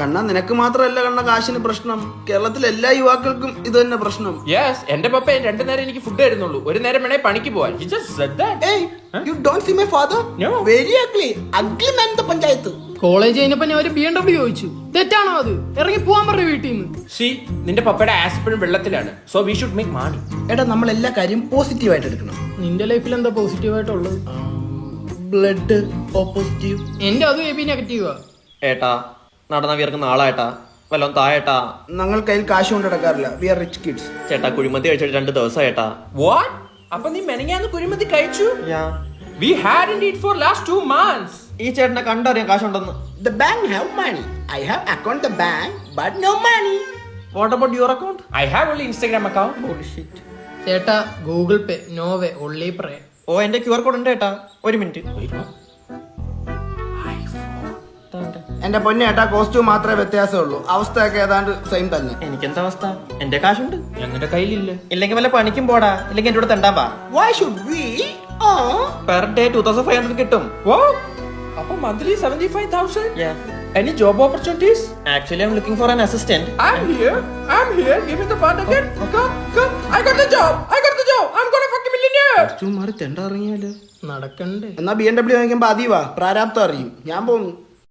കണ്ണ നിനക്ക് മാത്രമല്ല കണ്ണ കാശിന് പ്രശ്നം, കേരളത്തിലെ എല്ലാ യുവാക്കൾക്കും ഇത് തന്നെ പ്രശ്നം. യെസ്, എന്റെ പപ്പ 2 നേരം എനിക്ക് ഫുഡ് തരുന്നുള്ളൂ, 1 നേരം വേണേ പണിക്ക് പോവാൻ. He just said that. Hey, you don't see my father? No. Very ugly man in the panchayat. College കഴിഞ്ഞപ്പോ ഞാൻ ഒരു BMW ചോദിച്ചു. തെറ്റാണോ അത്? ഇറങ്ങി പോവാൻ പറഞ്ഞു വീട്ടിൽ നിന്ന്. See, നിന്റെ പപ്പയുടെ ആസ്പിരിൻ വെള്ളത്തിലാണ്. So we should make money. എടാ നമ്മൾ എല്ലാ കാര്യം പോസിറ്റീവായിട്ട് എടുക്കണം. നിന്റെ ലൈഫിൽ എന്താ പോസിറ്റീവ് ആയിട്ടുള്ളത്? Blood O positive. എന്റെ അത് AB നെഗറ്റീവാ. ഏട്ടാ നടന്ന വിയർക്കുന്ന ആളായിട്ടാ, വല്ലോം തായേട്ടാ. ഞങ്ങൾ കയ്യിൽ കാശ് കൊണ്ട് നടക്കാറില്ല. We are rich kids. ചേട്ടാ കുഴിമന്തി കഴിച്ചിട്ട് 2 ദിവസമായിട്ടാ. What? അപ്പൊ നീ മെനങ്ങാന്ന് കുഴിമന്തി കഴിച്ചു? We hadn't eat for last 2 months. ഈ ചേട്ടനെ കണ്ടറിയാം കാശുണ്ടെന്ന്. The bank have money. I have account the bank but no money. What about your account? I have only Instagram account. ചേട്ടാ Google പേ no way only പ്രേ. ഓ എന്റെ QR code ഉണ്ട് ഏട്ടാ, 1 minute. എന്റെ പൊന്നെ ഏട്ടാ, കോസ്റ്റ്യൂം മാത്രമേ വ്യത്യാസമുള്ളൂ, അവസ്ഥയൊക്കെ ഏതാണ്ട് സെയിം തന്നെ. എനിക്കെന്താ അവസ്ഥ? എന്റെ കാശുണ്ട്. ഞങ്ങളുടെ കയ്യിലില്ല. ഇല്ലെങ്കിൽ വല്ല പണിക്കും പോടാ, ഇല്ലെങ്കിൽ എന്റെ കൂടെ തെണ്ടാൻ പാ. Why should we? Per day 2500 കിട്ടും. Wow. അപ്പൊ monthly 75,000. Any job opportunities? Actually I am looking for an assistant. I'm here. Give me the part again. Come. I got the job. I'm gonna fuck a millionaire. Costume മാറി തെണ്ട ഇറങ്ങിയാലോ? നടക്കണ്ടേ? എന്നാ BMW വാങ്ങിക്കുമ്പോ അതീവാ പ്രാരാബ്ദം അറിയും. ഞാൻ പോകുന്നു.